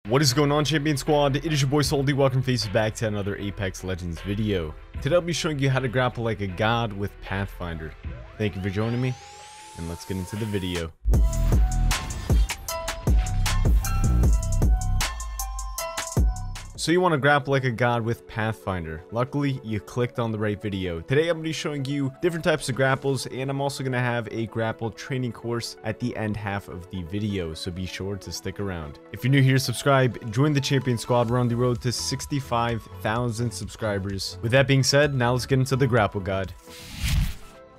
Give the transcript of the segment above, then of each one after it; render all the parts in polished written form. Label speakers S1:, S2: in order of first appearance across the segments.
S1: What is going on, Champion Squad? It is your boy Sultan. Welcome faces back to another Apex Legends video. Today I'll be showing you how to grapple like a god with Pathfinder. Thank you for joining me, and let's get into the video. So you want to grapple like a god with Pathfinder. Luckily, you clicked on the right video. Today I'm going to be showing you different types of grapples, and I'm also going to have a grapple training course at the end half of the video, so be sure to stick around. If you're new here, subscribe, join the Champion Squad. We're on the road to 65,000 subscribers. With that being said, now let's get into the grapple guide.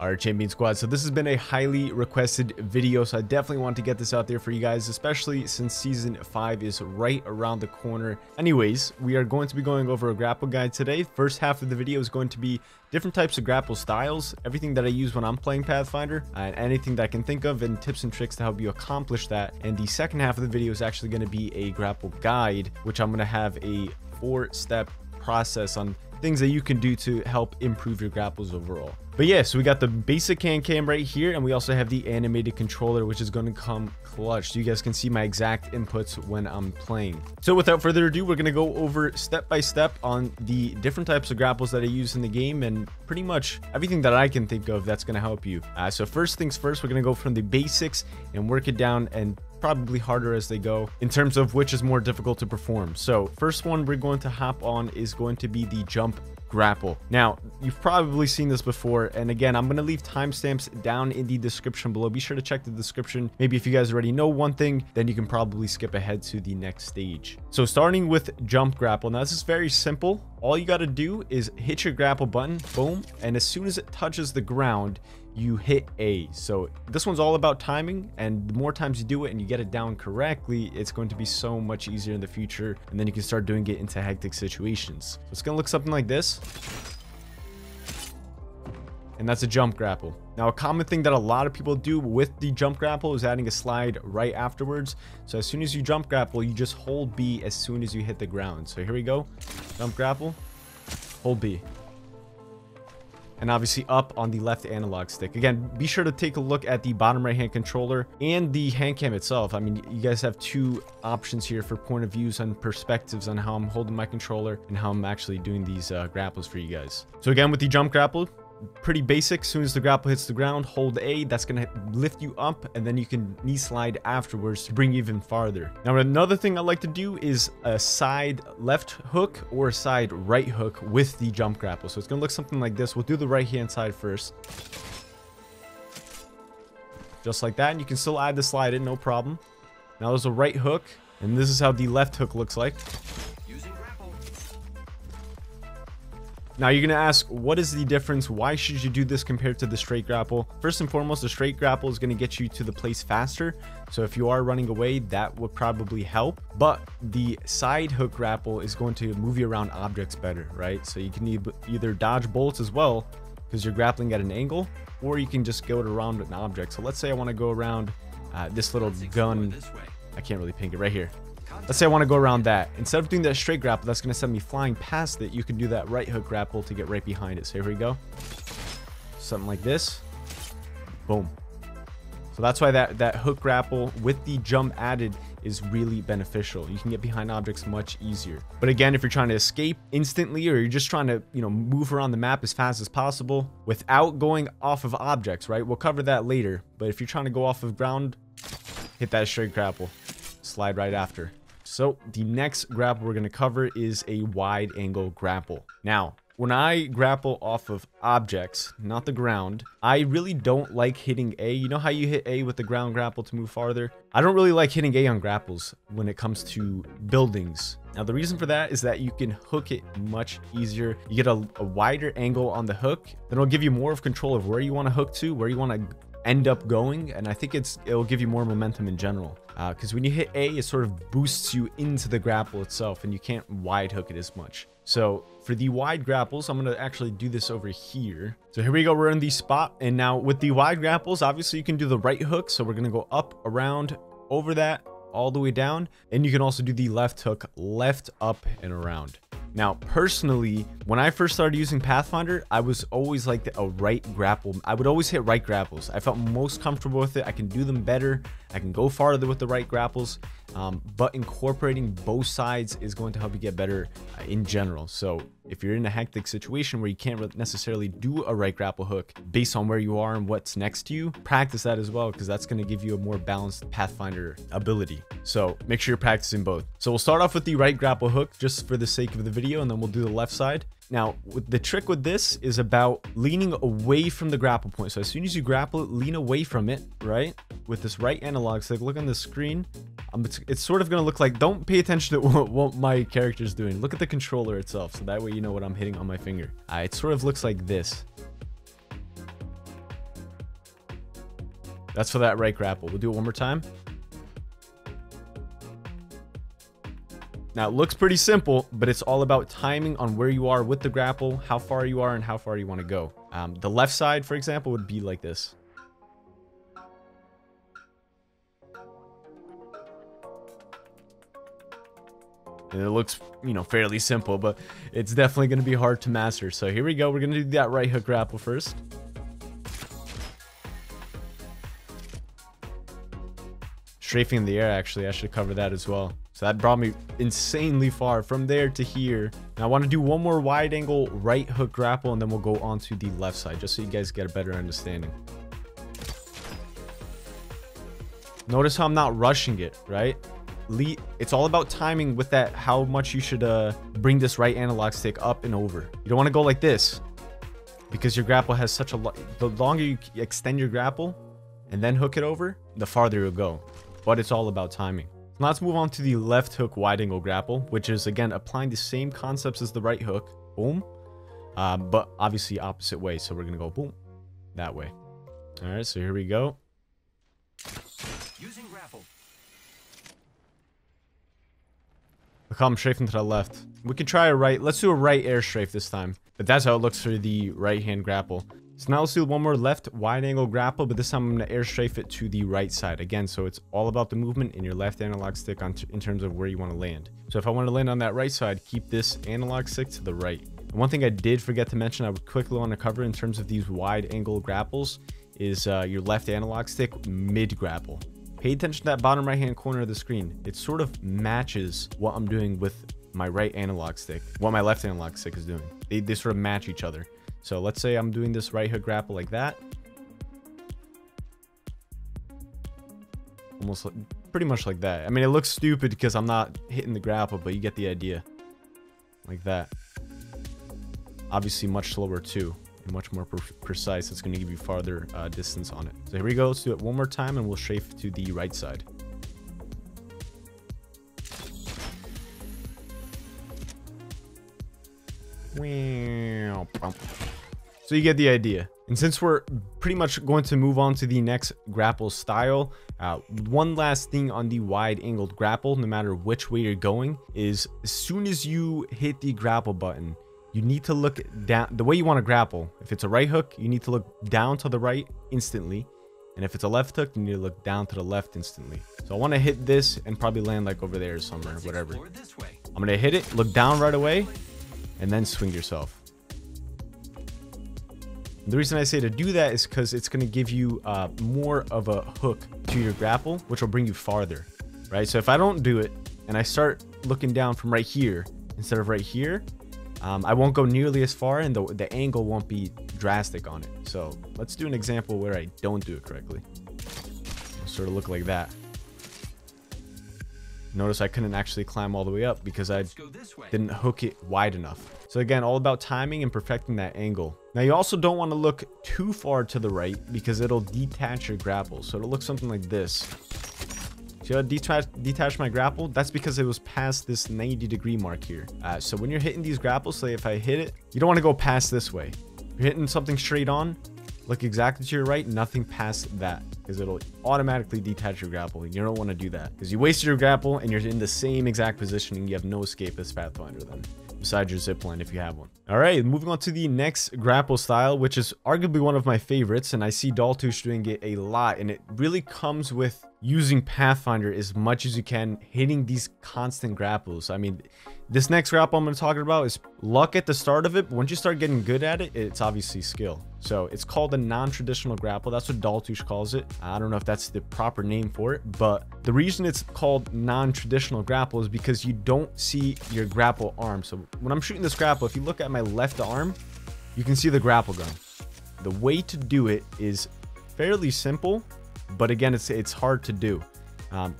S1: Alright, Champion Squad, so this has been a highly requested video, so I definitely want to get this out there for you guys, especially since Season 5 is right around the corner. Anyways, we are going to be going over a grapple guide today. First half of the video is going to be different types of grapple styles, everything that I use when I'm playing Pathfinder, and anything that I can think of, and tips and tricks to help you accomplish that. And the second half of the video is actually going to be a grapple guide, which I'm going to have a 4-step process on things that you can do to help improve your grapples overall. But yeah, so we got the basic hand cam right here, and we also have the animated controller, which is going to come clutch, so you guys can see my exact inputs when I'm playing. So without further ado, we're going to go over step by step on the different types of grapples that I use in the game, and pretty much everything that I can think of that's going to help you. So first things first, we're going to go from the basics and work it down, and probably harder as they go in terms of which is more difficult to perform. So first one we're going to hop on is going to be the jump grapple. Now, you've probably seen this before, and again, I'm going to leave timestamps down in the description below. Be sure to check the description. Maybe if you guys already know one thing, then you can probably skip ahead to the next stage. So starting with jump grapple. Now, this is very simple. All you got to do is hit your grapple button, boom, and as soon as it touches the ground, you hit A. So this one's all about timing, and the more times you do it and you get it down correctly, it's going to be so much easier in the future, and then you can start doing it into hectic situations. So it's gonna look something like this, and that's a jump grapple. Now, a common thing that a lot of people do with the jump grapple is adding a slide right afterwards. So as soon as you jump grapple, you just hold B as soon as you hit the ground. So here we go, jump grapple, hold B, and obviously up on the left analog stick. Again, be sure to take a look at the bottom right hand controller and the hand cam itself. I mean, you guys have two options here for point of views and perspectives on how I'm holding my controller and how I'm actually doing these grapples for you guys. So again, with the jump grapple, pretty basic. As soon as the grapple hits the ground, hold A. That's going to lift you up, and then you can knee slide afterwards to bring you even farther. Now, another thing I like to do is a side left hook or a side right hook with the jump grapple. So it's going to look something like this. We'll do the right hand side first. Just like that, and you can still add the slide in, no problem. Now there's a right hook, and this is how the left hook looks like. Now you're going to ask, what is the difference? Why should you do this compared to the straight grapple? First and foremost, the straight grapple is going to get you to the place faster. So if you are running away, that would probably help. But the side hook grapple is going to move you around objects better, right? So you can either dodge bolts as well, because you're grappling at an angle, or you can just go around an object. So let's say I want to go around this little gun. I can't really ping it right here. Let's say I want to go around that. Instead of doing that straight grapple, that's going to send me flying past it. You can do that right hook grapple to get right behind it. So here we go. Something like this. Boom. So that's why that hook grapple with the jump added is really beneficial. You can get behind objects much easier. But again, if you're trying to escape instantly, or you're just trying to, move around the map as fast as possible without going off of objects, right? We'll cover that later. But if you're trying to go off of ground, hit that straight grapple. Slide right after. So the next grapple we're going to cover is a wide angle grapple. Now, when I grapple off of objects, not the ground, I really don't like hitting A. You know how you hit A with the ground grapple to move farther? I don't really like hitting A on grapples when it comes to buildings. Now, the reason for that is that you can hook it much easier. You get a wider angle on the hook, then it'll give you more of control of where you want to hook to, where you want to end up going, and I think it'll give you more momentum in general, because when you hit A, it sort of boosts you into the grapple itself, and you can't wide hook it as much. So for the wide grapples, I'm going to actually do this over here. So here we go, we're in the spot, and now with the wide grapples, obviously you can do the right hook, so we're going to go up, around, over that, all the way down, and you can also do the left hook, left, up, and around. Now, personally, when I first started using Pathfinder, I was always like a right grapple. I would always hit right grapples. I felt most comfortable with it. I can do them better. I can go farther with the right grapples. But incorporating both sides is going to help you get better in general. So if you're in a hectic situation where you can't necessarily do a right grapple hook based on where you are and what's next to you, practice that as well, because that's going to give you a more balanced Pathfinder ability. So make sure you're practicing both. So we'll start off with the right grapple hook just for the sake of the video, and then we'll do the left side. Now, the trick with this is about leaning away from the grapple point. So as soon as you grapple it, lean away from it, right? With this right analog stick, look on the screen. It's sort of going to look like, don't pay attention to what my character's doing. Look at the controller itself, so that way you know what I'm hitting on my finger. It sort of looks like this. That's for that right grapple. We'll do it one more time. Now, it looks pretty simple, but it's all about timing on where you are with the grapple, how far you are, and how far you want to go. The left side, for example, would be like this. And it looks, you know, fairly simple, but it's definitely going to be hard to master. So here we go. We're going to do that right hook grapple first. Strafing in the air, actually, I should cover that as well. So that brought me insanely far from there to here. Now I want to do one more wide angle right hook grapple, and then we'll go on to the left side, just so you guys get a better understanding. Notice how I'm not rushing it, right? It's all about timing with that, how much you should bring this right analog stick up and over. You don't want to go like this, because your grapple has such a lot. The longer you extend your grapple and then hook it over, the farther you'll go. But it's all about timing. Now let's move on to the left hook wide angle grapple, which is again applying the same concepts as the right hook. Boom. But obviously opposite way. So we're gonna go boom that way. All right, so here we go.
S2: Using grapple.
S1: Look how I'm strafing to the left. We can try a right. Let's do a right air strafe this time. But that's how it looks for the right hand grapple. So now let's do one more left wide angle grapple, but this time I'm going to air strafe it to the right side. Again, so it's all about the movement in your left analog stick in terms of where you want to land. So if I want to land on that right side, keep this analog stick to the right. And one thing I did forget to mention, I would quickly want to cover in terms of these wide angle grapples is your left analog stick mid grapple. Pay attention to that bottom right hand corner of the screen. It sort of matches what I'm doing with my right analog stick, what my left analog stick is doing. They sort of match each other. So let's say I'm doing this right hook grapple like that. Almost like, pretty much like that. I mean, it looks stupid because I'm not hitting the grapple, but you get the idea. Like that. Obviously much slower too. And much more precise. It's going to give you farther distance on it. So here we go. Let's do it one more time and we'll strafe to the right side. So you get the idea. And since we're pretty much going to move on to the next grapple style, one last thing on the wide angled grapple, no matter which way you're going, is as soon as you hit the grapple button, you need to look down the way you want to grapple. If it's a right hook, you need to look down to the right instantly. And if it's a left hook, you need to look down to the left instantly. So I want to hit this and probably land like over there somewhere, whatever. I'm going to hit it, look down right away, and then swing yourself. The reason I say to do that is because it's going to give you more of a hook to your grapple, which will bring you farther, right? So if I don't do it and I start looking down from right here instead of right here, I won't go nearly as far, and the angle won't be drastic on it. So let's do an example where I don't do it correctly. It'll sort of look like that. Notice I couldn't actually climb all the way up because I didn't hook it wide enough. So again, all about timing and perfecting that angle. Now you also don't want to look too far to the right because it'll detach your grapple. So it'll look something like this. See how I detach my grapple? That's because it was past this 90-degree mark here. So when you're hitting these grapples, say if I hit it, you don't want to go past this way. You're hitting something straight on, look exactly to your right, nothing past that, because it'll automatically detach your grapple. You don't want to do that because you wasted your grapple and you're in the same exact position and you have no escape as Pathfinder then, besides your zipline if you have one. All right, moving on to the next grapple style, which is arguably one of my favorites, and I see Daltush doing it a lot, and it really comes with using Pathfinder as much as you can, hitting these constant grapples. I mean, this next grapple I'm going to talk about is luck at the start of it, but once you start getting good at it, it's obviously skill. So it's called a non-traditional grapple. That's what Daltush calls it. I don't know if that's the proper name for it, but the reason it's called non-traditional grapple is because you don't see your grapple arm. So when I'm shooting this grapple, if you look at my left arm, you can see the grapple gun. The way to do it is fairly simple, but again, it's hard to do.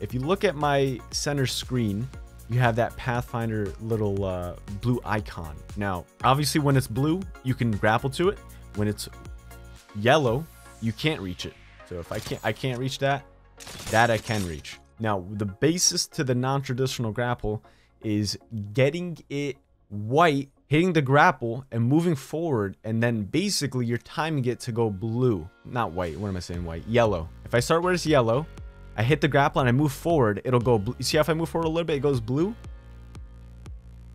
S1: If you look at my center screen, you have that Pathfinder little blue icon. Now, obviously when it's blue, you can grapple to it. When it's yellow, you can't reach it. So if I can't reach that I can reach. Now, the basis to the non-traditional grapple is getting it white, hitting the grapple and moving forward, and then basically you're timing it to go blue. Not white, what am I saying? White, yellow. If I start where it's yellow, I hit the grapple and I move forward, it'll go blue. You see how if I move forward a little bit, it goes blue?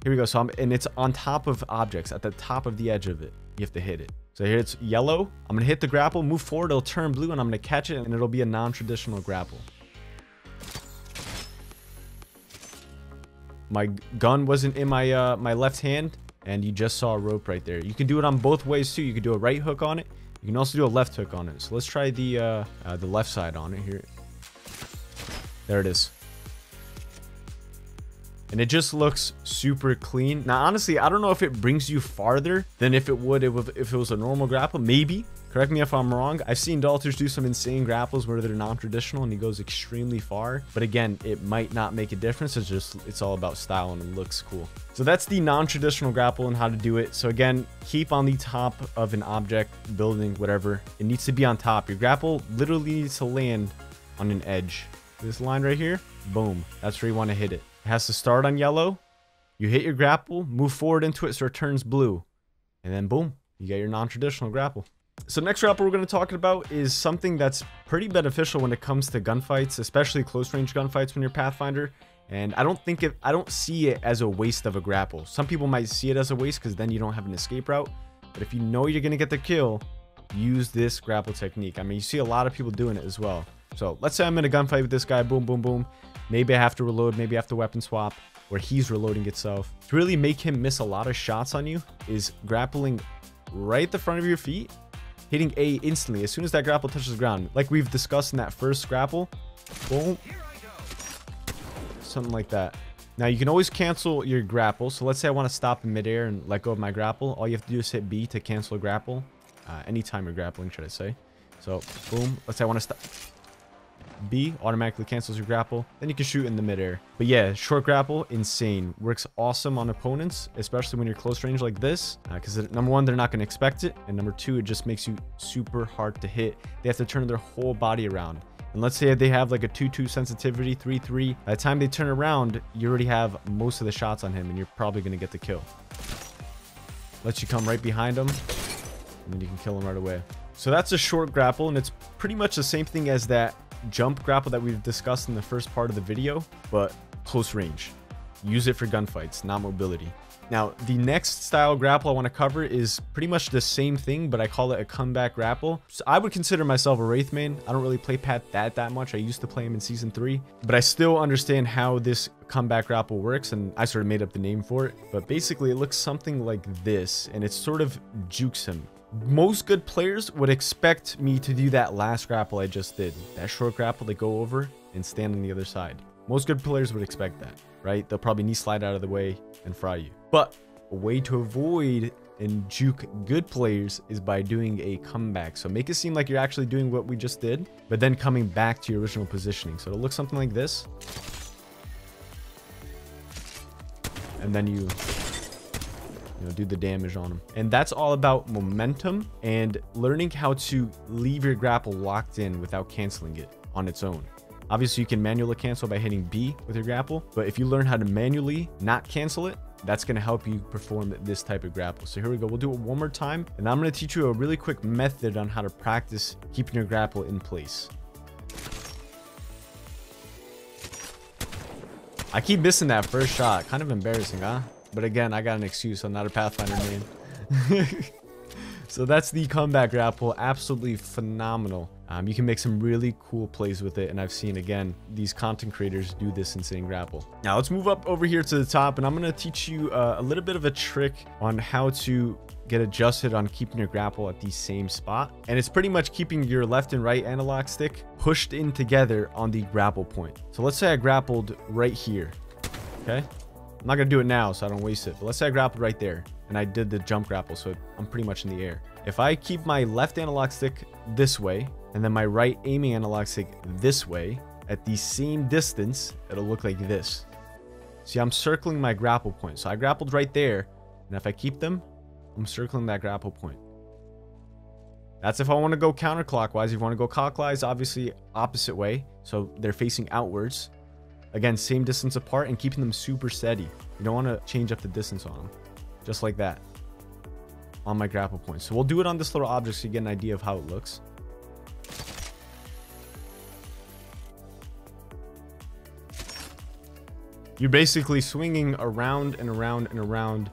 S1: Here we go. So and it's on top of objects, at the top of the edge of it. You have to hit it. So here it's yellow. I'm gonna hit the grapple, move forward, it'll turn blue, and I'm gonna catch it, and it'll be a non-traditional grapple. My gun wasn't in my my left hand, and you just saw a rope right there. You can do it on both ways too. You can do a right hook on it. You can also do a left hook on it. So let's try the left side on it here. There it is. And it just looks super clean. Now, honestly, I don't know if it brings you farther than if it would if it was a normal grapple. Maybe. Correct me if I'm wrong. I've seen Daltush do some insane grapples where they're non-traditional and he goes extremely far. But again, it might not make a difference. It's all about style and it looks cool. So that's the non-traditional grapple and how to do it. So again, keep on the top of an object, building, whatever. It needs to be on top. Your grapple literally needs to land on an edge. This line right here, boom. That's where you want to hit it. It has to start on yellow. You hit your grapple, move forward into it so it turns blue. And then boom, you get your non-traditional grapple. So next grapple we're going to talk about is something that's pretty beneficial when it comes to gunfights, especially close range gunfights when you're Pathfinder. And I don't see it as a waste of a grapple. Some people might see it as a waste because then you don't have an escape route. But if you know you're going to get the kill, use this grapple technique. I mean, you see a lot of people doing it as well. So let's say I'm in a gunfight with this guy, boom, boom, boom. Maybe I have to reload, maybe I have to weapon swap, where he's reloading itself. To really make him miss a lot of shots on you is grappling right at the front of your feet, hitting A instantly as soon as that grapple touches the ground. Like we've discussed in that first grapple, boom, something like that. Now you can always cancel your grapple. So let's say I want to stop in midair and let go of my grapple. All you have to do is hit B to cancel a grapple. Anytime you're grappling, should I say. So boom, let's say I want to stop. B automatically cancels your grapple, then you can shoot in the midair. But yeah, short grapple, insane. Works awesome on opponents, especially when you're close range like this, because number one, they're not going to expect it, and number two, it just makes you super hard to hit. They have to turn their whole body around. And let's say they have like a 2-2 sensitivity, 3-3. By the time they turn around, you already have most of the shots on him, and you're probably going to get the kill. Lets you come right behind him, and then you can kill him right away. So that's a short grapple, and it's pretty much the same thing as that jump grapple that we've discussed in the first part of the video, but close range. Use it for gunfights, not mobility. Now, the next style grapple I want to cover is pretty much the same thing, but I call it a comeback grapple. So I would consider myself a Wraith main. I don't really play Path that much. I used to play him in Season 3, but I still understand how this comeback grapple works, and I sort of made up the name for it. But basically, it looks something like this, and it sort of jukes him. Most good players would expect me to do that last grapple I just did. That short grapple to go over and stand on the other side. Most good players would expect that, right? They'll probably knee slide out of the way and fry you. But a way to avoid and juke good players is by doing a comeback. So make it seem like you're actually doing what we just did, but then coming back to your original positioning. So it'll look something like this. And then you do the damage on them. And that's all about momentum and learning how to leave your grapple locked in without canceling it on its own. Obviously, you can manually cancel by hitting B with your grapple, but if you learn how to manually not cancel it, that's going to help you perform this type of grapple. So here we go. We'll do it one more time, and I'm going to teach you a really quick method on how to practice keeping your grapple in place. I keep missing that first shot. Kind of embarrassing, huh? But again, I got an excuse. I'm not a Pathfinder main. So that's the combat grapple. Absolutely phenomenal. You can make some really cool plays with it, and I've seen, again, these content creators do this insane grapple. Now let's move up over here to the top, and I'm going to teach you a little bit of a trick on how to get adjusted on keeping your grapple at the same spot. And it's pretty much keeping your left and right analog stick pushed in together on the grapple point. So let's say I grappled right here. Okay, I'm not gonna do it now so I don't waste it, but let's say I grappled right there and I did the jump grapple, so I'm pretty much in the air. If I keep my left analog stick this way and then my right aiming analog stick this way at the same distance, it'll look like this. See, I'm circling my grapple point. So I grappled right there, and if I keep them, I'm circling that grapple point. That's if I want to go counterclockwise. If you want to go clockwise, obviously opposite way, so they're facing outwards. Again, same distance apart and keeping them super steady. You don't want to change up the distance on them. Just like that. On my grapple point. So we'll do it on this little object so you get an idea of how it looks. You're basically swinging around and around and around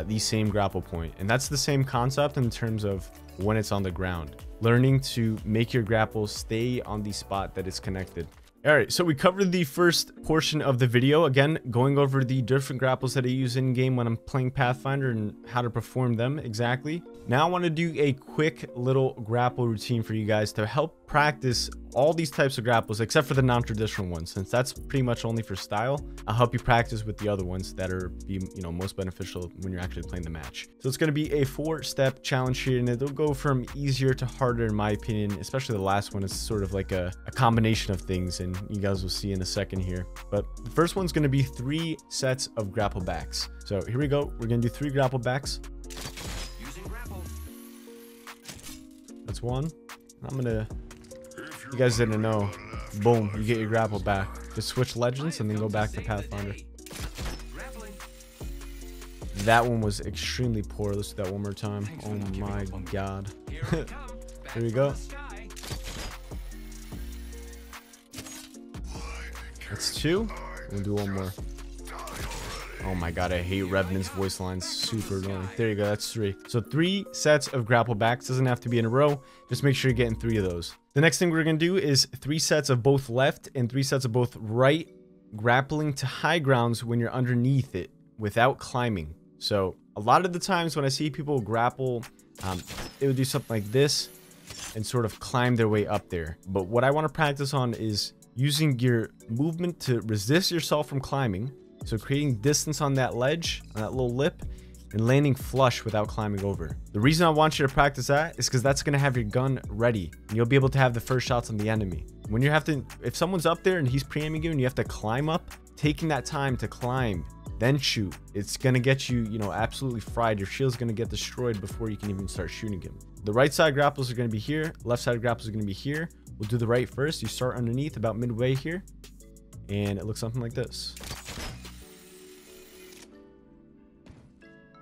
S1: the same grapple point. And that's the same concept in terms of when it's on the ground. Learning to make your grapple stay on the spot that it's connected. All right, so we covered the first portion of the video. Again, going over the different grapples that I use in game when I'm playing Pathfinder and how to perform them exactly. Now I want to do a quick little grapple routine for you guys to help practice all these types of grapples except for the non-traditional ones, since that's pretty much only for style. I'll help you practice with the other ones that are most beneficial when you're actually playing the match. So it's going to be a 4-step challenge here, and it'll go from easier to harder in my opinion, especially the last one. It's sort of like a combination of things, and you guys will see in a second here. But the first one's going to be 3 sets of grapple backs. So here we go. We're going to do 3 grapple backs. That's one. I'm gonna, you guys didn't know, boom, you get your grapple back. Just switch legends and then go back to Pathfinder. That one was extremely poor. Let's do that one more time. Oh my god. Here we go. That's 2. We'll do one more. Oh my god, I hate Revenant's voice lines. Super annoying. There you go, that's 3. So 3 sets of grapple backs. Doesn't have to be in a row. Just make sure you're getting 3 of those. The next thing we're going to do is 3 sets of both left and 3 sets of both right, grappling to high grounds when you're underneath it without climbing. So a lot of the times when I see people grapple, they would do something like this and sort of climb their way up there. But what I want to practice on is using your movement to resist yourself from climbing. So creating distance on that ledge, on that little lip, and landing flush without climbing over. The reason I want you to practice that is because that's going to have your gun ready, and you'll be able to have the first shots on the enemy. When you have to, if someone's up there and he's pre-aiming you and you have to climb up, taking that time to climb, then shoot, it's going to get you, absolutely fried. Your shield's going to get destroyed before you can even start shooting him. The right side grapples are going to be here. Left side grapples are going to be here. We'll do the right first. You start underneath about midway here, and it looks something like this.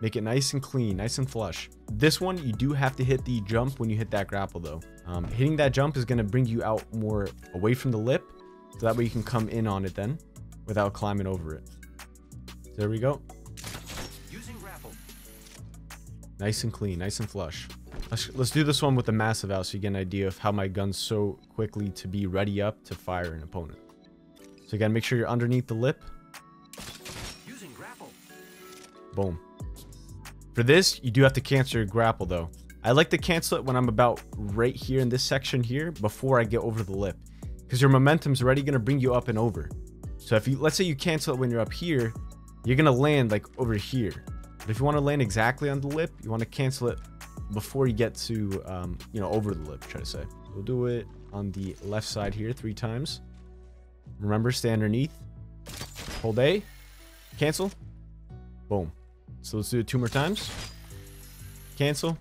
S1: Make it nice and clean, nice and flush. This one, you do have to hit the jump when you hit that grapple though. Hitting that jump is going to bring you out more away from the lip, so that way you can come in on it then without climbing over it. There we go. Using grapple. Nice and clean, nice and flush. Let's do this one with the massive out so you get an idea of how my gun's so quickly to be ready up to fire an opponent. So again, make sure you're underneath the lip. Using grapple. Boom. For this, you do have to cancel your grapple though. I like to cancel it when I'm about right here in this section here before I get over the lip, because your momentum's already going to bring you up and over. So if you, let's say you cancel it when you're up here, you're going to land like over here. But if you want to land exactly on the lip, you want to cancel it before you get to, over the lip, try to say. We'll do it on the left side here 3 times. Remember, stay underneath. Hold A. Cancel. Boom. So let's do it 2 more times. Cancel.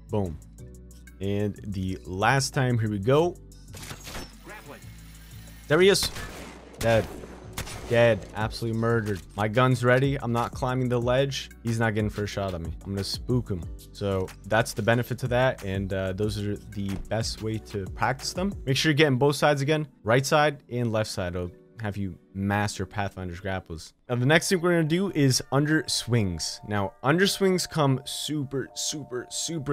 S1: Boom. And the last time, here we go. There he is. Dead. Dead. Absolutely murdered. My gun's ready. I'm not climbing the ledge. He's not getting first shot at me. I'm going to spook him. So that's the benefit to that. And those are the best way to practice them. Make sure you're getting both sides again. Right side and left side. It'll have you master Pathfinder's grapples. Now, the next thing we're going to do is under swings. Now, under swings come super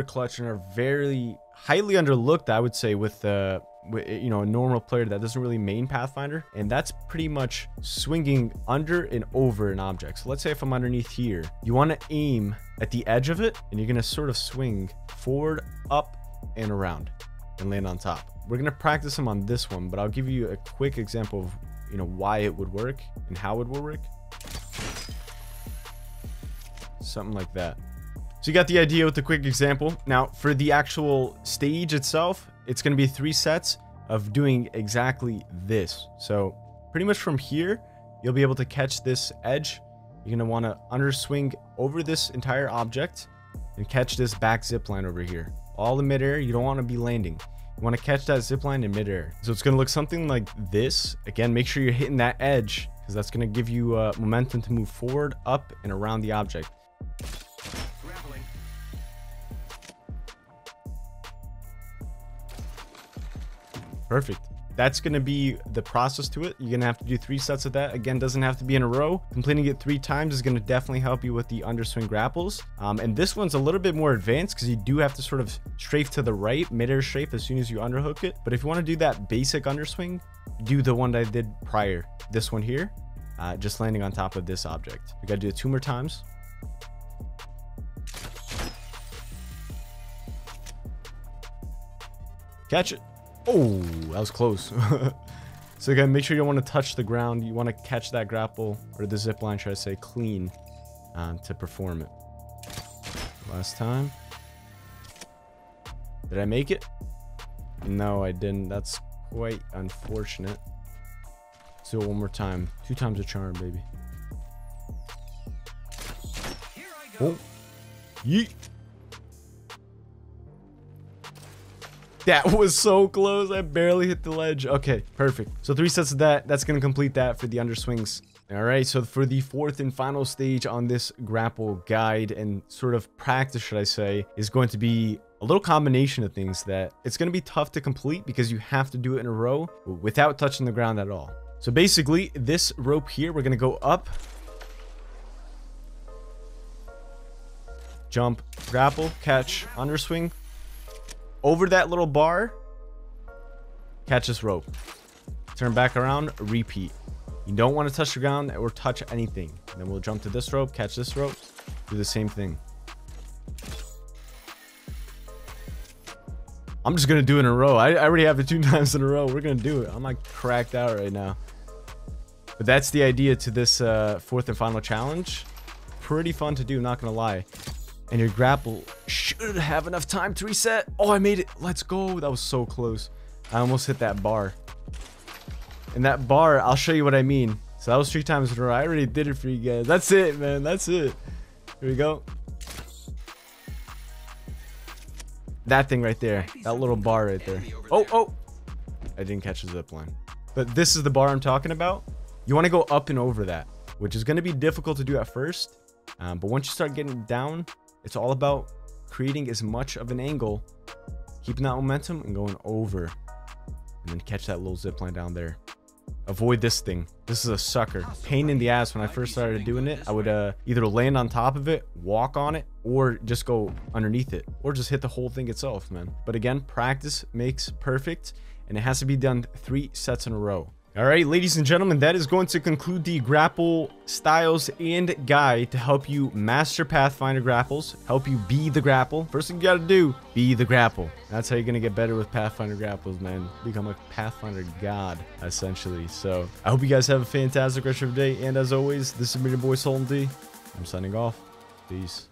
S1: clutch and are very highly underlooked, I would say, with you know, a normal player that doesn't really main Pathfinder, and that's pretty much swinging under and over an object. So let's say if I'm underneath here, you want to aim at the edge of it, and you're going to sort of swing forward, up, and around, and land on top. We're going to practice them on this one, but I'll give you a quick example of, you know, why it would work and how it will work. Something like that. So you got the idea with the quick example. Now, for the actual stage itself, it's going to be 3 sets of doing exactly this. So pretty much from here, you'll be able to catch this edge. You're going to want to underswing over this entire object and catch this back zip line over here. All in midair. You don't want to be landing. You want to catch that zip line in midair. So it's going to look something like this. Again, make sure you're hitting that edge, because that's going to give you momentum to move forward, up, and around the object. Perfect. That's going to be the process to it. You're going to have to do 3 sets of that. Again, doesn't have to be in a row. Completing it 3 times is going to definitely help you with the underswing grapples. And this one's a little bit more advanced because you do have to sort of strafe to the right, midair strafe as soon as you underhook it. But if you want to do that basic underswing, do the one that I did prior. This one here, just landing on top of this object. We got to do it 2 more times. Catch it. Oh, that was close. So again, make sure you don't want to touch the ground. You want to catch that grapple, or the zip line, should I say, clean to perform it. Last time. Did I make it? No, I didn't. That's quite unfortunate. Let's do it one more time. 2 times a charm, baby. Oh. Yeet. That was so close. I barely hit the ledge. Okay, perfect. So 3 sets of that. That's going to complete that for the underswings. All right, so for the 4th and final stage on this grapple guide and sort of practice, should I say, is going to be a little combination of things that it's going to be tough to complete because you have to do it in a row without touching the ground at all. So basically, this rope here, we're going to go up, jump, grapple, catch, underswing, over that little bar, catch this rope, turn back around, repeat. You don't want to touch the ground or touch anything. And then we'll jump to this rope, catch this rope, do the same thing. I'm just gonna do it in a row. I already have it 2 times in a row. We're gonna do it. I'm like cracked out right now. But that's the idea to this 4th and final challenge. Pretty fun to do, not gonna lie. And your grapple should have enough time to reset. Oh, I made it. Let's go. That was so close. I almost hit that bar. And that bar, I'll show you what I mean. So that was 3 times in a row. I already did it for you guys. That's it, man. That's it. Here we go. That thing right there. That little bar right there. Oh, oh. I didn't catch the zip line. But this is the bar I'm talking about. You want to go up and over that, which is going to be difficult to do at first. But once you start getting down, it's all about creating as much of an angle, keeping that momentum and going over, and then catch that little zip line down there. Avoid this thing. This is a sucker. Pain in the ass. When I first started doing it, I would either land on top of it, walk on it, or just go underneath it, or just hit the whole thing itself, man. But again, practice makes perfect, and it has to be done 3 sets in a row. All right, ladies and gentlemen, that is going to conclude the grapple styles and guide to help you master Pathfinder grapples, help you be the grapple. First thing you got to do, be the grapple. That's how you're going to get better with Pathfinder grapples, man. Become a Pathfinder god, essentially. So I hope you guys have a fantastic rest of your day. And as always, this is your boy Sultan. I'm signing off. Peace.